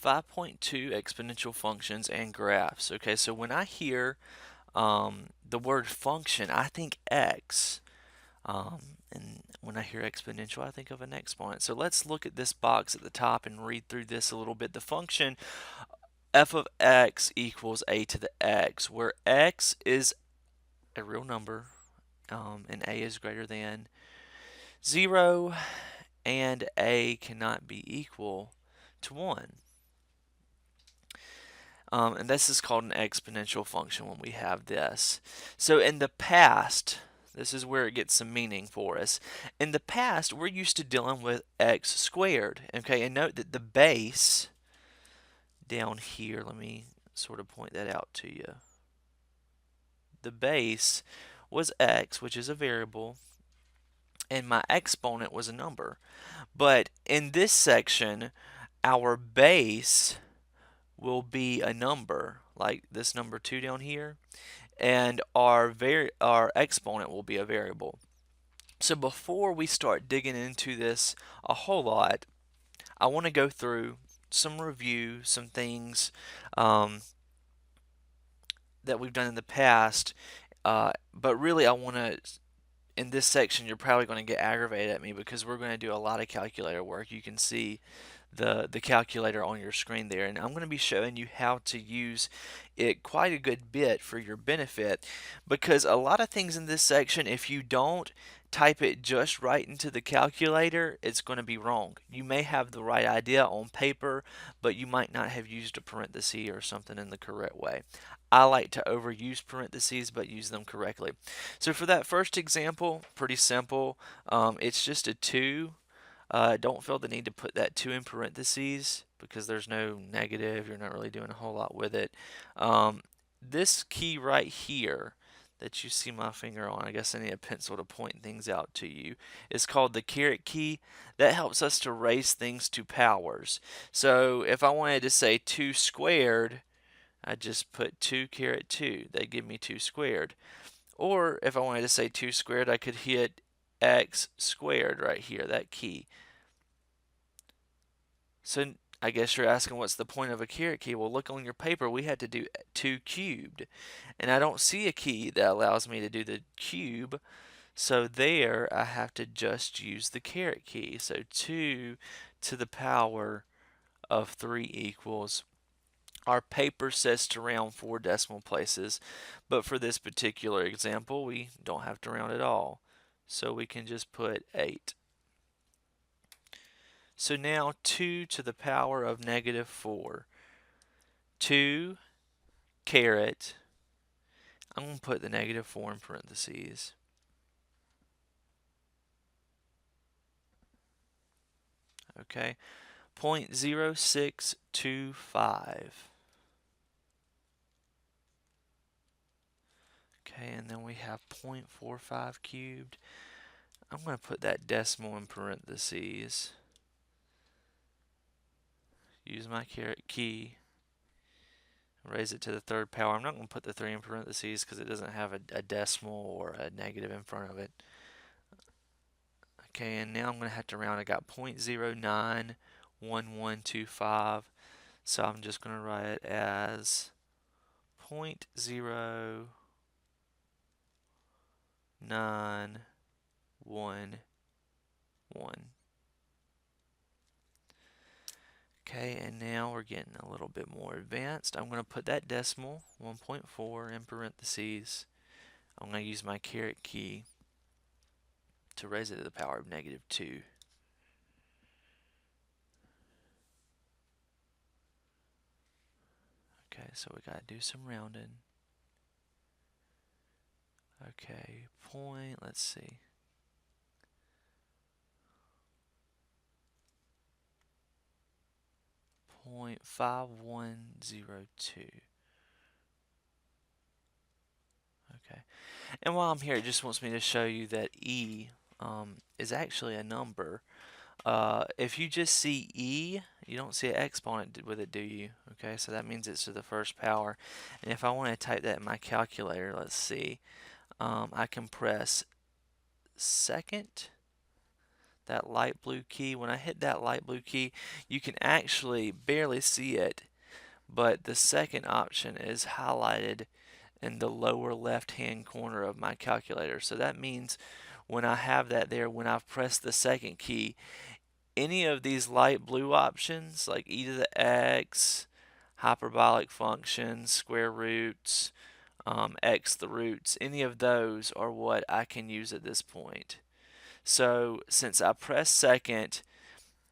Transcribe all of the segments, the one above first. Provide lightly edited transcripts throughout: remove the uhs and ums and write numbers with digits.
5.2 exponential functions and graphs. Okay, so when I hear the word function, I think x. And when I hear exponential, I think of an exponent. So let's look at this box at the top and read through this a little bit. The function f of x equals a to the x, where x is a real number and a is greater than 0, and a cannot be equal to 1. And this is called an exponential function when we have this. So in the past, this is where it gets some meaning for us. In the past, we're used to dealing with x squared. Okay, and note that the base down here, let me sort of point that out to you. The base was x, which is a variable, and my exponent was a number. But in this section, our base will be a number, like this number 2 down here, and our exponent will be a variable. So before we start digging into this a whole lot, I want to go through some review, some things that we've done in the past, but really I want to, in this section, you're probably going to get aggravated at me because we're going to do a lot of calculator work. You can see the calculator on your screen there, and I'm going to be showing you how to use it quite a good bit for your benefit, because a lot of things in this section, if you don't type it just right into the calculator, it's going to be wrong. You may have the right idea on paper, but you might not have used a parenthesis or something in the correct way. I like to overuse parentheses but use them correctly. So for that first example, pretty simple. It's just a 2. Don't feel the need to put that 2 in parentheses because there's no negative. You're not really doing a whole lot with it. This key right here that you see my finger on, I guess I need a pencil to point things out to you, is called the caret key. That helps us to raise things to powers. So if I wanted to say 2 squared, I just put 2 caret 2. They give me 2 squared. Or if I wanted to say 2 squared, I could hit x squared right here, that key. So I guess you're asking what's the point of a caret key? Well, look on your paper, we had to do 2 cubed. And I don't see a key that allows me to do the cube. So there I have to just use the caret key. So 2 to the power of 3 equals. Our paper says to round 4 decimal places, but for this particular example, we don't have to round at all. So we can just put 8. So now 2 to the power of negative 4. 2 caret, I'm going to put the negative 4 in parentheses. Okay, 0.0625. Okay, and then we have 0.45 cubed. I'm going to put that decimal in parentheses. Use my caret key. Raise it to the 3rd power. I'm not going to put the 3 in parentheses because it doesn't have a decimal or a negative in front of it. Okay, and now I'm going to have to round. I got 0.091125, so I'm just going to write it as 0.0911. Okay, and now we're getting a little bit more advanced. I'm going to put that decimal, 1.4, in parentheses. I'm going to use my caret key to raise it to the power of negative 2. Okay, so we got to do some rounding. Okay, let's see. 0.5102. Okay, and while I'm here, it just wants me to show you that E is actually a number. If you just see E, you don't see an exponent with it, do you? Okay, so that means it's to the 1st power. And if I want to type that in my calculator, let's see, I can press 2nd. that light blue key. When I hit that light blue key, you can actually barely see it, but the second option is highlighted in the lower left hand corner of my calculator. So that means when I have that there, when I've pressed the second key, any of these light blue options like e to the x, hyperbolic functions, square roots, x the roots, any of those are what I can use at this point. So since I press second,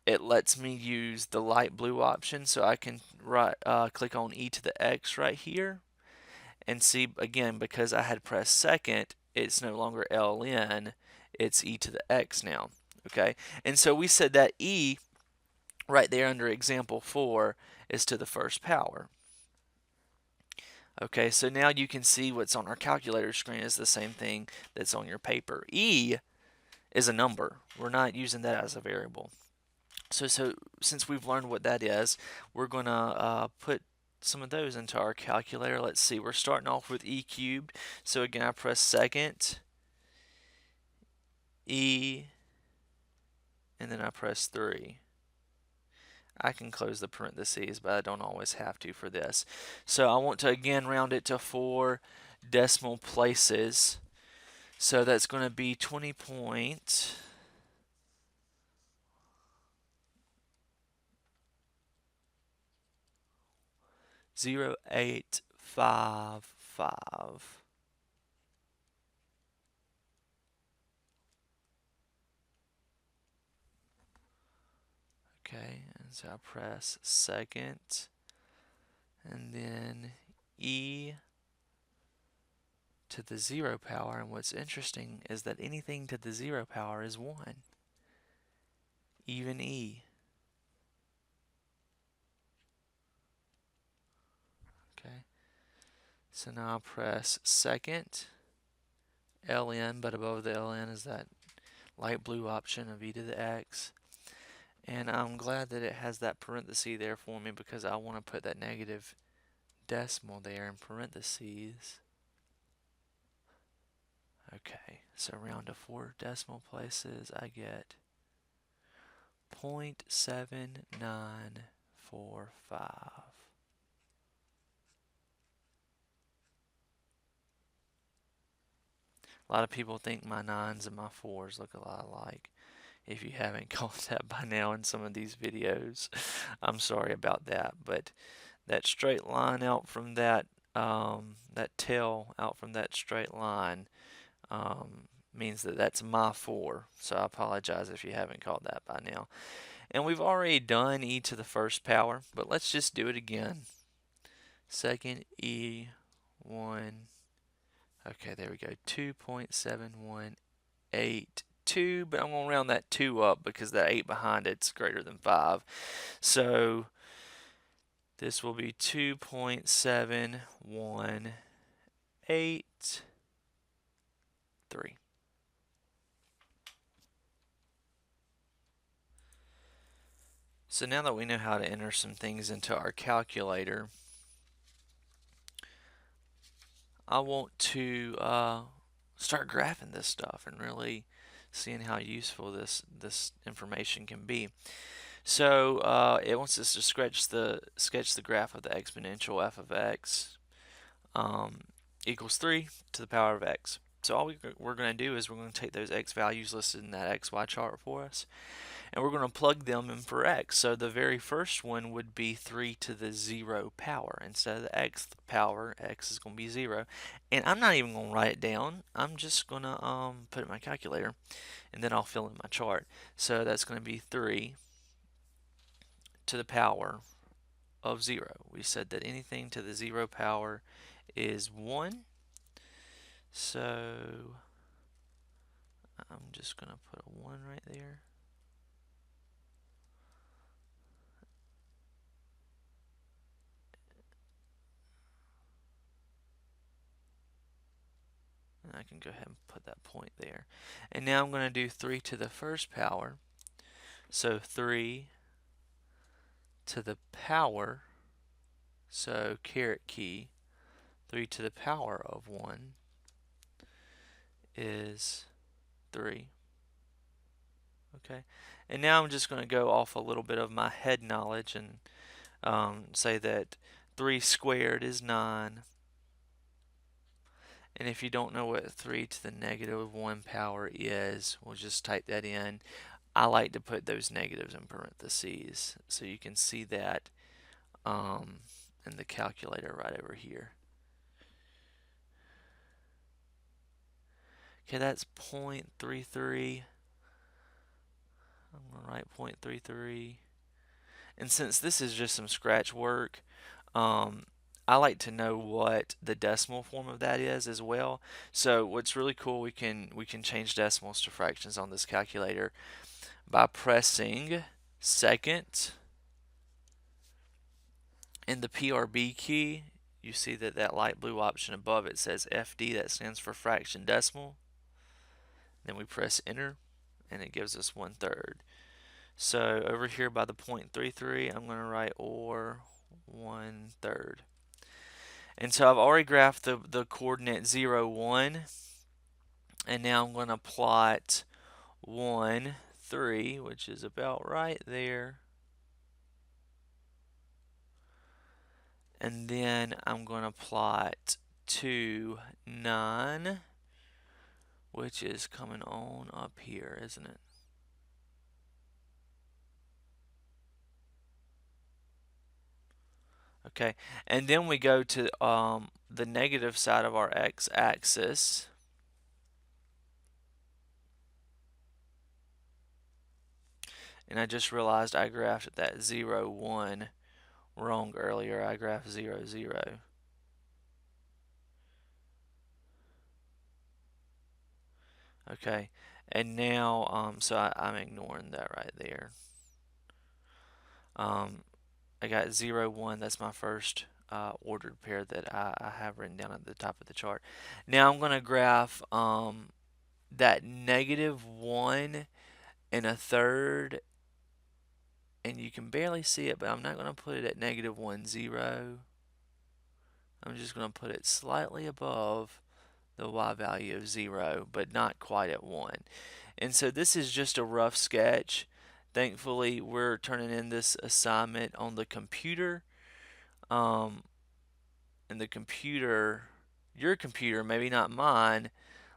it lets me use the light blue option, so I can click on e to the x right here and see again, because I had pressed second, it's no longer ln, it's e to the x now. Okay, and so we said that e right there under example 4 is to the first power. Okay, so now you can see what's on our calculator screen is the same thing that's on your paper. E is a number. We're not using that as a variable. So since we've learned what that is, we're going to put some of those into our calculator. Let's see, we're starting off with e cubed. So again, I press second, e, and then I press 3. I can close the parentheses, but I don't always have to for this. So I want to again round it to 4 decimal places. So that's going to be 20.0855. Okay, and so I press second, and then e to the 0 power, and what's interesting is that anything to the 0 power is 1, even e. Okay, so now I press second, ln, but above the ln is that light blue option of e to the x. And I'm glad that it has that parenthesis there for me because I want to put that negative decimal there in parentheses. Okay, so round to 4 decimal places, I get 0.7945. A lot of people think my 9s and my 4s look a lot alike. If you haven't caught that by now in some of these videos, I'm sorry about that. But that straight line out from that, that tail out from that straight line means that that's my 4. So I apologize if you haven't caught that by now. And we've already done e to the first power, but let's just do it again. Second e1. Okay, there we go. 2.7182, but I'm going to round that 2 up because that 8 behind it's greater than 5. So this will be 2.7183. So now that we know how to enter some things into our calculator, I want to start graphing this stuff and really seeing how useful this information can be. So it wants us to sketch the graph of the exponential f of x equals 3 to the power of x. So all we're going to do is we're going to take those x values listed in that xy chart for us, and we're going to plug them in for x. So the very first one would be 3 to the 0 power. Instead of the x power, x is going to be 0. And I'm not even going to write it down. I'm just going to put it in my calculator, and then I'll fill in my chart. So that's going to be 3 to the power of 0. We said that anything to the 0 power is 1. So I'm just going to put a 1 right there. And I can go ahead and put that point there. And now I'm going to do 3 to the first power. So 3 to the power, so caret key, 3 to the power of 1 is 3. Okay, and now I'm just going to go off a little bit of my head knowledge and say that 3 squared is 9. And if you don't know what 3 to the negative 1 power is, we'll just type that in. I like to put those negatives in parentheses so you can see that in the calculator right over here. Okay, that's 0.33. I'm going to write 0.33. And since this is just some scratch work, I like to know what the decimal form of that is as well. So what's really cool, we can change decimals to fractions on this calculator by pressing second in the PRB key. You see that that light blue option above it says FD, that stands for fraction decimal. Then we press enter and it gives us 1/3. So over here by the 0.33, I'm going to write or 1/3. And so I've already graphed the coordinate 0, 1. And now I'm going to plot 1, 3, which is about right there. And then I'm going to plot 2, 9, which is coming on up here, isn't it? Okay, and then we go to the negative side of our x-axis. And I just realized I graphed that 0, 1 wrong earlier. I graphed 0, 0. Okay, and now, so I'm ignoring that right there. I got 0, 1, that's my first ordered pair that I have written down at the top of the chart. Now I'm going to graph that negative 1 and a third, and you can barely see it, but I'm not going to put it at negative 1, 0. I'm just going to put it slightly above the y value of 0, but not quite at 1. And so this is just a rough sketch. Thankfully, we're turning in this assignment on the computer. And the computer, your computer, maybe not mine,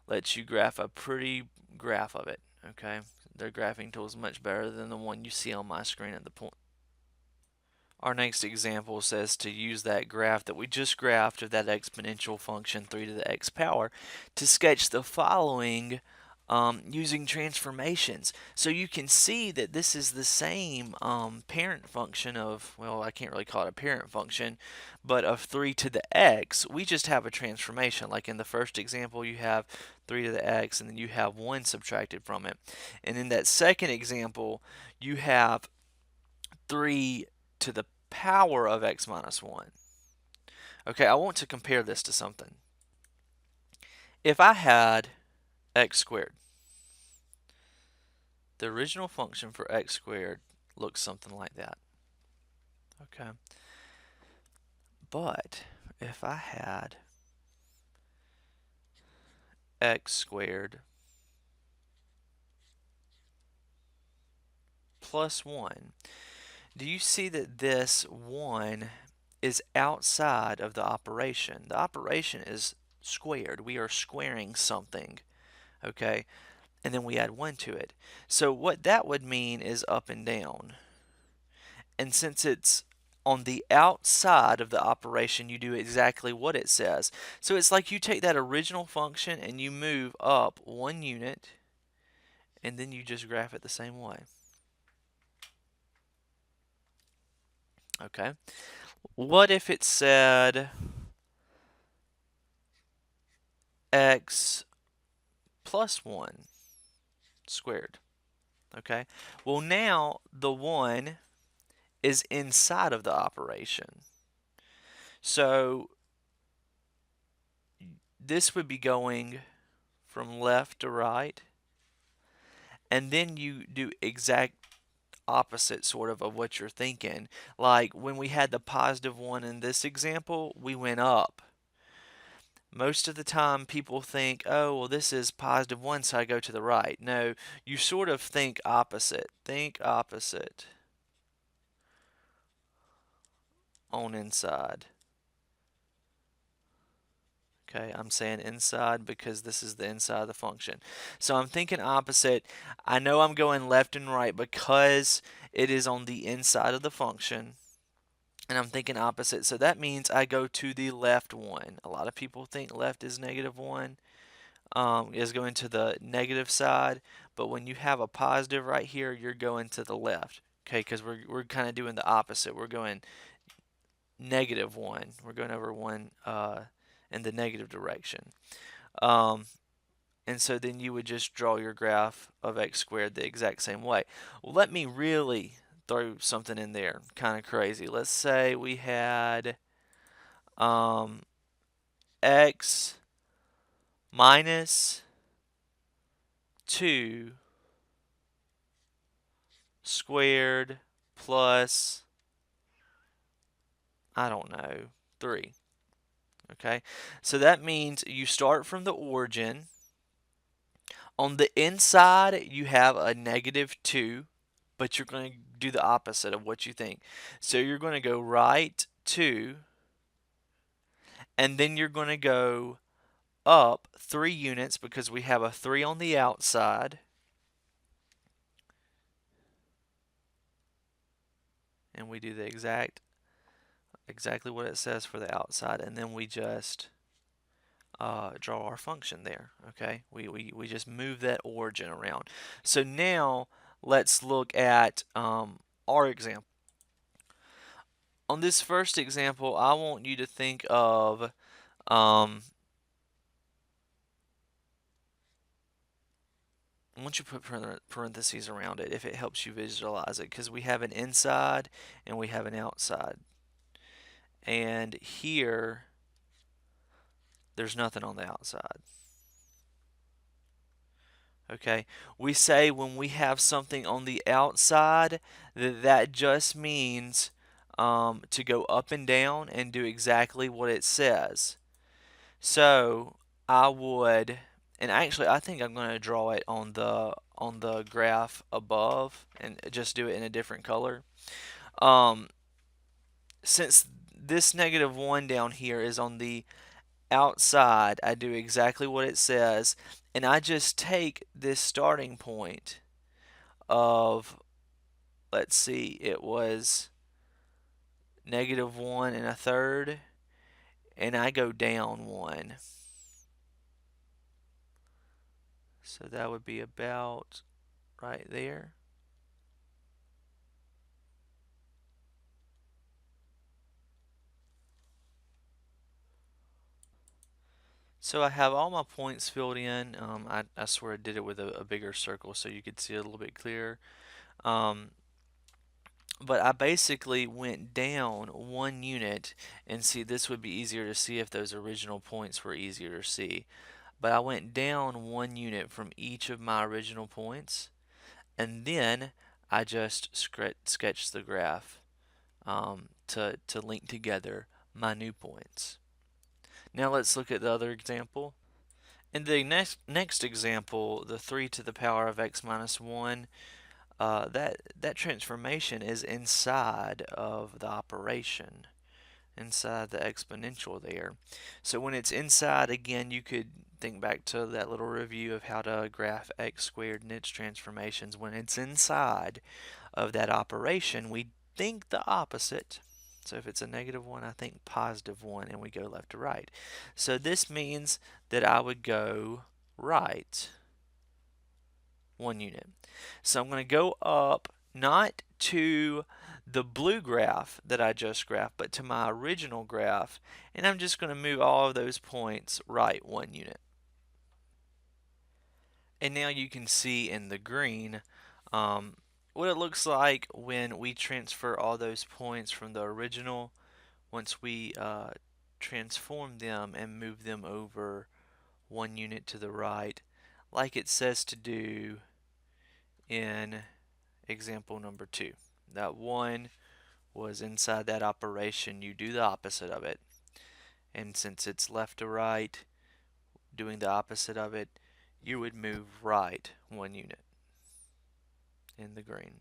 lets you graph a pretty graph of it. Okay, their graphing tool is much better than the one you see on my screen at the point. Our next example says to use that graph that we just graphed of that exponential function 3 to the x power to sketch the following using transformations. So you can see that this is the same parent function of, well, I can't really call it a parent function, but of 3 to the x. We just have a transformation. Like in the first example, you have 3 to the x, and then you have 1 subtracted from it. And in that second example, you have 3 to the power of x minus 1. Okay, I want to compare this to something. If I had x squared, the original function for x squared looks something like that. Okay. But if I had x squared plus 1, do you see that this 1 is outside of the operation? The operation is squared. We are squaring something, okay? And then we add 1 to it. So what that would mean is up and down. And since it's on the outside of the operation, you do exactly what it says. So it's like you take that original function and you move up 1 unit, and then you just graph it the same way. Okay. What if it said x plus 1 squared? Okay. Well, now the 1 is inside of the operation. So this would be going from left to right, and then you do exact opposite sort of what you're thinking. Like when we had the positive 1 in this example, we went up. Most of the time people think, oh, well, this is +1, so I go to the right. No, you sort of think opposite. Think opposite on inside. Okay, I'm saying inside because this is the inside of the function. So I'm thinking opposite. I know I'm going left and right because it is on the inside of the function. And I'm thinking opposite. So that means I go to the left one. A lot of people think left is -1, is going to the negative side. But when you have a positive right here, you're going to the left. Okay, because we're kind of doing the opposite. We're going -1. We're going over 1 in the negative direction. Um, and so then you would just draw your graph of x squared the exact same way. Well, let me really throw something in there, kind of crazy. Let's say we had x minus 2 squared plus, I don't know, 3. Okay, so that means you start from the origin. On the inside, you have a -2, but you're going to do the opposite of what you think. So you're going to go right 2, and then you're going to go up 3 units because we have a 3 on the outside. And we do the exactly what it says for the outside, and then we just draw our function there. Okay, we just move that origin around. So now let's look at our example. On this first example, I want you to think of I want you to put parentheses around it if it helps you visualize it, because we have an inside and we have an outside. And here, there's nothing on the outside. Okay, we say when we have something on the outside that just means to go up and down and do exactly what it says. So I would, and actually I think I'm going to draw it on the graph above and just do it in a different color. Since this -1 down here is on the outside, I do exactly what it says, and I just take this starting point of, let's see, it was -1 1/3, and I go down 1. So that would be about right there. So I have all my points filled in. I swear I did it with a bigger circle so you could see it a little bit clearer. But I basically went down 1 unit, and see, this would be easier to see if those original points were easier to see. But I went down 1 unit from each of my original points, and then I just sketched the graph to link together my new points. Now let's look at the other example. In the next example, the 3 to the power of x minus 1, that transformation is inside of the operation, inside the exponential there. So when it's inside, again, you could think back to that little review of how to graph x squared and its transformations. When it's inside of that operation, we think the opposite. So if it's a -1, I think +1, and we go left to right. So this means that I would go right 1 unit. So I'm going to go up, not to the blue graph that I just graphed, but to my original graph, and I'm just going to move all of those points right 1 unit. And now you can see in the green what it looks like when we transfer all those points from the original, once we transform them and move them over 1 unit to the right, like it says to do in example number 2. That 1 was inside that operation, you do the opposite of it. And since it's left to right, doing the opposite of it, you would move right 1 unit in the green.